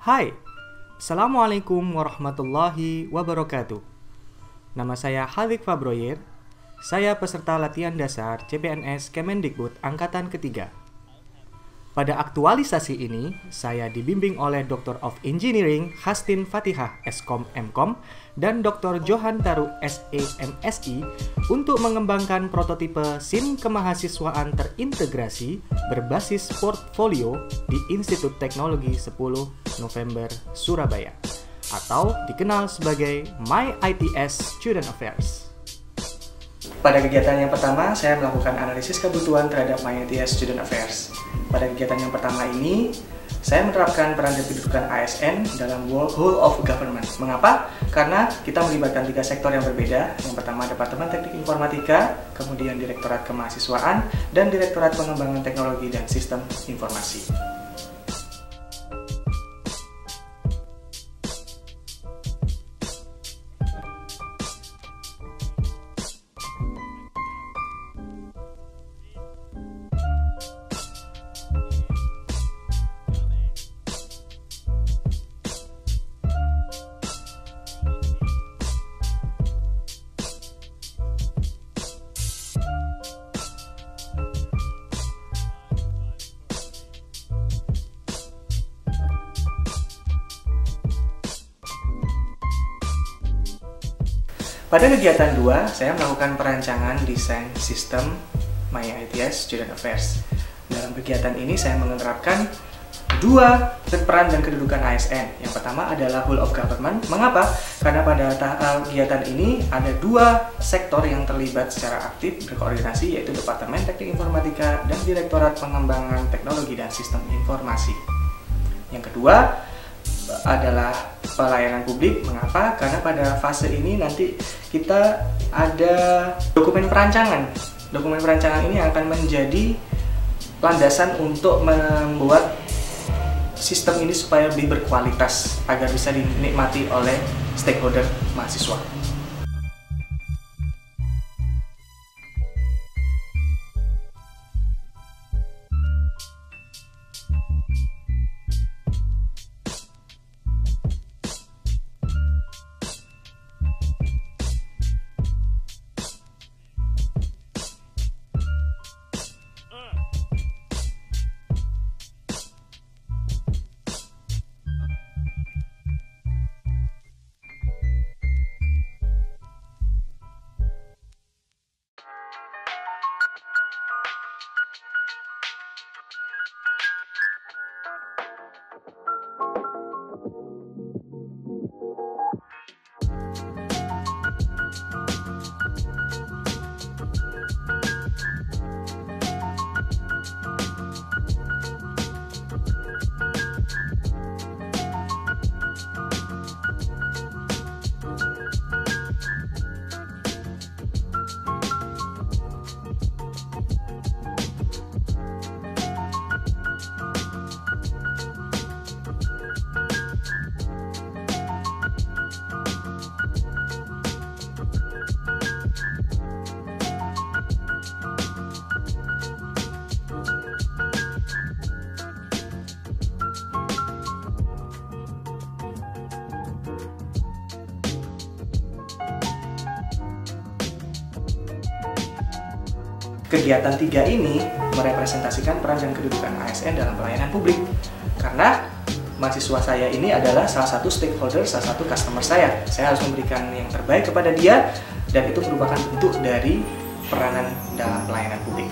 Hai, Assalamualaikum warahmatullahi wabarakatuh. Nama saya Halik Fabroyer. Saya peserta latihan dasar CPNS Kemendikbud Angkatan Ketiga. Pada aktualisasi ini, saya dibimbing oleh Dr. of Engineering Hastin Fatihah Skom Mkom dan Dr. Johan Taru SEMSI untuk mengembangkan prototipe SIM kemahasiswaan terintegrasi berbasis portfolio di Institut Teknologi 10 November Surabaya atau dikenal sebagai MyITS Student Affairs. Pada kegiatan yang pertama, saya melakukan analisis kebutuhan terhadap MyITS Student Affairs. Pada kegiatan yang pertama ini, saya menerapkan peran dan kedudukan ASN dalam whole of government. Mengapa? Karena kita melibatkan 3 sektor yang berbeda. Yang pertama, Departemen Teknik Informatika, kemudian Direktorat Kemahasiswaan, dan Direktorat Pengembangan Teknologi dan Sistem Informasi. Pada kegiatan 2, saya melakukan perancangan desain sistem MyITS Student Affairs. Dalam kegiatan ini saya menerapkan 2 peran dan kedudukan ASN. Yang pertama adalah whole of government. Mengapa? Karena pada kegiatan ini ada 2 sektor yang terlibat secara aktif berkoordinasi, yaitu Departemen Teknik Informatika dan Direktorat Pengembangan Teknologi dan Sistem Informasi. Yang kedua adalah pelayanan publik. Mengapa? Karena pada fase ini nanti kita ada dokumen perancangan. Dokumen perancangan ini akan menjadi landasan untuk membuat sistem ini supaya lebih berkualitas agar bisa dinikmati oleh stakeholder mahasiswa. Kegiatan 3 ini merepresentasikan peran dan kedudukan ASN dalam pelayanan publik. Karena mahasiswa saya ini adalah salah satu stakeholder, salah satu customer saya. Saya harus memberikan yang terbaik kepada dia, dan itu merupakan bentuk dari peranan dalam pelayanan publik.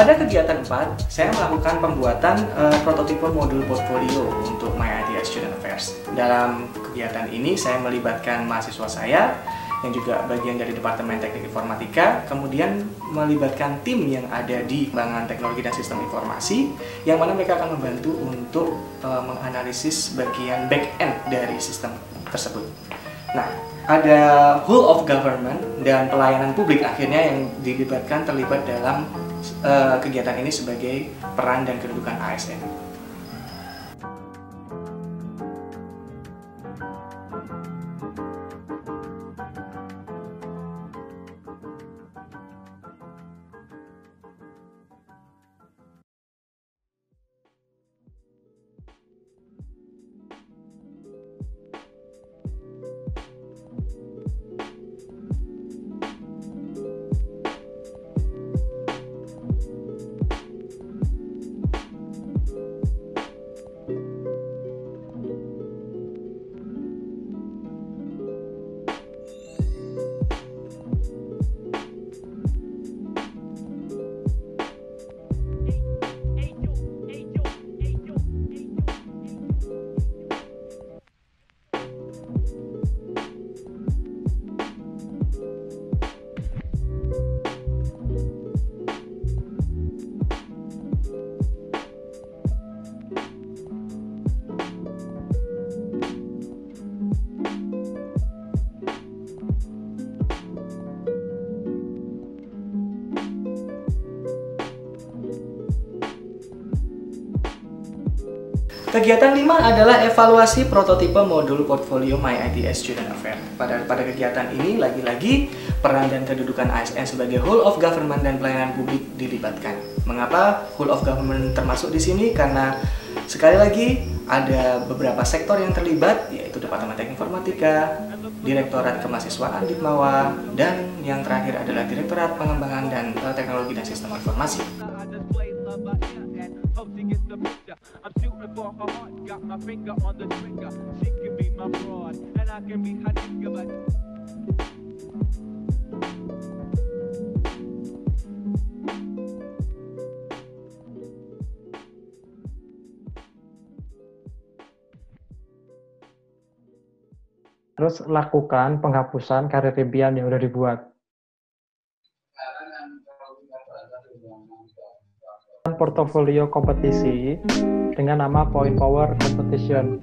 Pada kegiatan 4, saya melakukan pembuatan prototipe modul portfolio untuk My ITS Student Affairs. Dalam kegiatan ini saya melibatkan mahasiswa saya yang juga bagian dari Departemen Teknik Informatika, kemudian melibatkan tim yang ada di Pengembangan Teknologi dan Sistem Informasi, yang mana mereka akan membantu untuk menganalisis bagian back-end dari sistem tersebut. Nah, ada whole of government dan pelayanan publik akhirnya yang terlibat dalam kegiatan ini sebagai peran dan kedudukan ASN. Kegiatan 5 adalah evaluasi prototipe modul portfolio My ITS Student Affairs. Pada kegiatan ini, lagi-lagi peran dan kedudukan ASN sebagai whole of government dan pelayanan publik dilibatkan. Mengapa whole of government termasuk di sini? Karena sekali lagi ada beberapa sektor yang terlibat, yaitu Departemen Teknik Informatika, Direktorat Kemahasiswaan Ditmawa, dan yang terakhir adalah Direktorat Pengembangan dan Teknologi dan Sistem Informasi. I'm shooting for her heart, got my finger on the trigger. She can be my broad, and I can be her nigga, but terus lakukan penghapusan karir impian yang udah dibuat. Portofolio kompetisi dengan nama Point Power Competition.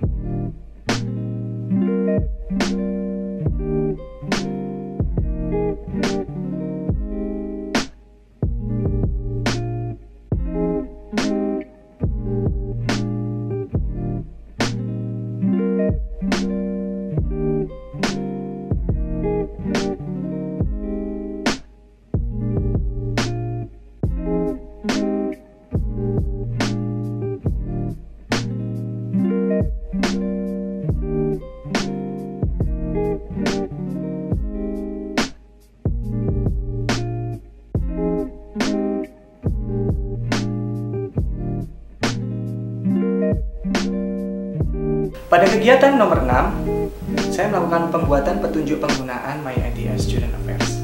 Pada kegiatan nomor 6, saya melakukan pembuatan petunjuk penggunaan My ITS Student Affairs.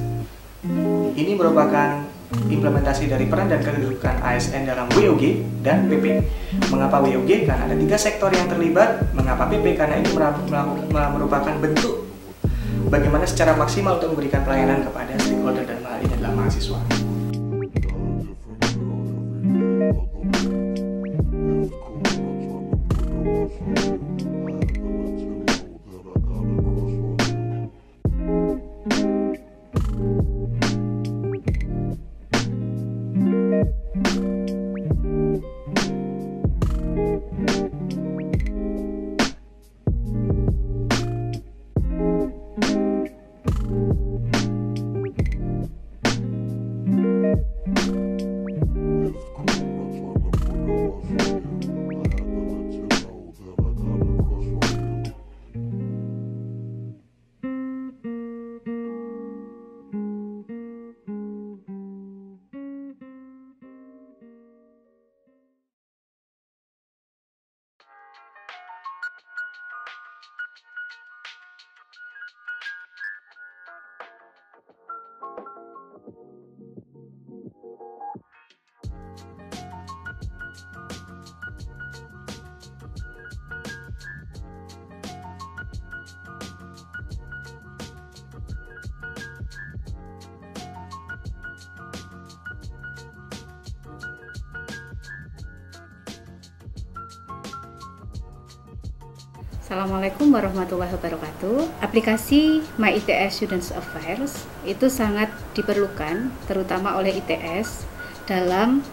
Ini merupakan implementasi dari peran dan kedudukan ASN dalam WOG dan PP. Mengapa WOG? Karena ada 3 sektor yang terlibat. Mengapa PP? Karena ini merupakan bentuk bagaimana secara maksimal untuk memberikan pelayanan kepada stakeholder dan hal ini adalah mahasiswa. Assalamualaikum warahmatullahi wabarakatuh. Aplikasi My ITS Students Affairs itu sangat diperlukan, terutama oleh ITS, dalam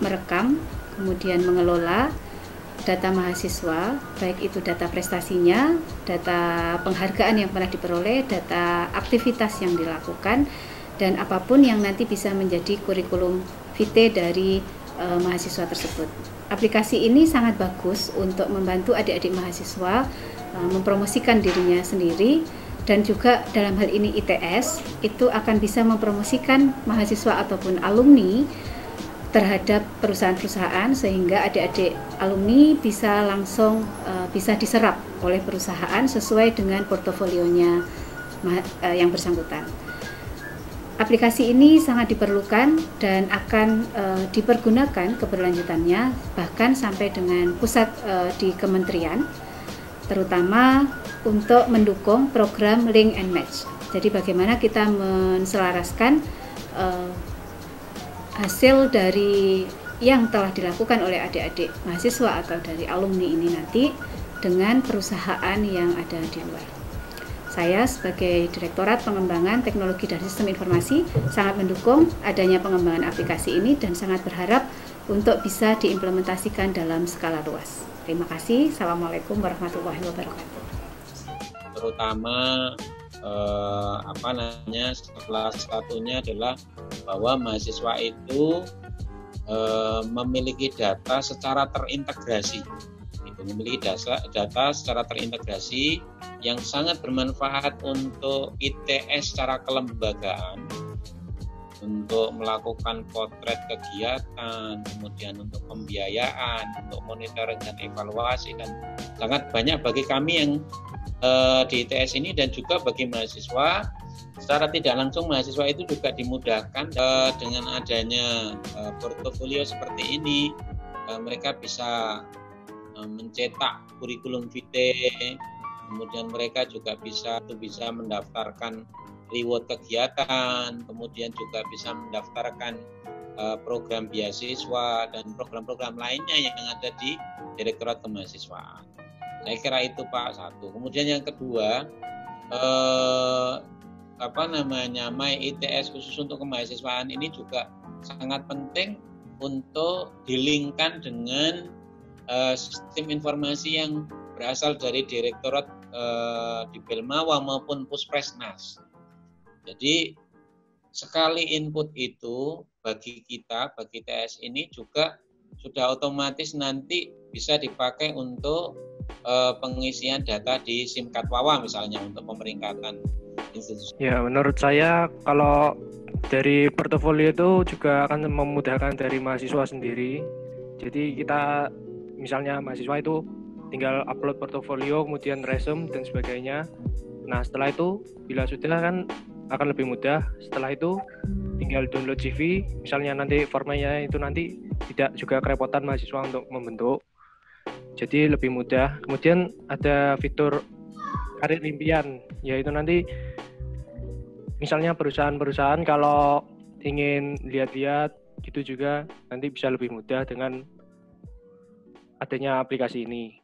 merekam, kemudian mengelola data mahasiswa, baik itu data prestasinya, data penghargaan yang pernah diperoleh, data aktivitas yang dilakukan, dan apapun yang nanti bisa menjadi kurikulum vitae dari mahasiswa tersebut. Aplikasi ini sangat bagus untuk membantu adik-adik mahasiswa mempromosikan dirinya sendiri, dan juga dalam hal ini ITS itu akan bisa mempromosikan mahasiswa ataupun alumni terhadap perusahaan-perusahaan, sehingga adik-adik alumni bisa langsung bisa diserap oleh perusahaan sesuai dengan portofolionya yang bersangkutan. Aplikasi ini sangat diperlukan dan akan dipergunakan keberlanjutannya bahkan sampai dengan pusat di kementerian, terutama untuk mendukung program Link and Match. Jadi bagaimana kita menselaraskan hasil dari yang telah dilakukan oleh adik-adik mahasiswa atau dari alumni ini nanti dengan perusahaan yang ada di luar. Saya sebagai Direktorat Pengembangan Teknologi dan Sistem Informasi sangat mendukung adanya pengembangan aplikasi ini dan sangat berharap untuk bisa diimplementasikan dalam skala luas. Terima kasih. Assalamualaikum warahmatullahi wabarakatuh. Terutama salah satunya adalah bahwa mahasiswa itu memiliki data secara terintegrasi. Memiliki data secara terintegrasi yang sangat bermanfaat untuk ITS secara kelembagaan, untuk melakukan potret kegiatan, kemudian untuk pembiayaan, untuk monitoring dan evaluasi, dan sangat banyak bagi kami yang di ITS ini dan juga bagi mahasiswa. Secara tidak langsung mahasiswa itu juga dimudahkan dengan adanya portofolio seperti ini. Mereka bisa mencetak kurikulum vitae, kemudian mereka juga bisa mendaftarkan reward kegiatan, kemudian juga bisa mendaftarkan program beasiswa dan program-program lainnya yang ada di Direktorat Kemahasiswaan. Saya kira itu Pak satu. Kemudian yang kedua, My ITS khusus untuk kemahasiswaan ini juga sangat penting untuk dilingkan dengan sistem informasi yang berasal dari Direktorat di Belmawa maupun Puspresnas. Jadi sekali input itu bagi kita, bagi TS ini juga sudah otomatis nanti bisa dipakai untuk pengisian data di SIMKAD Wawa misalnya untuk pemeringkatan institusi. Ya, menurut saya kalau dari portofolio itu juga akan memudahkan dari mahasiswa sendiri. Jadi kita misalnya mahasiswa itu tinggal upload portofolio, kemudian resume dan sebagainya. Nah, setelah itu bila sudah kan akan lebih mudah. Setelah itu tinggal download CV, misalnya nanti formatnya itu nanti tidak juga kerepotan mahasiswa untuk membentuk. Jadi lebih mudah. Kemudian ada fitur karir impian, yaitu nanti misalnya perusahaan-perusahaan kalau ingin lihat-lihat gitu juga nanti bisa lebih mudah dengan adanya aplikasi ini.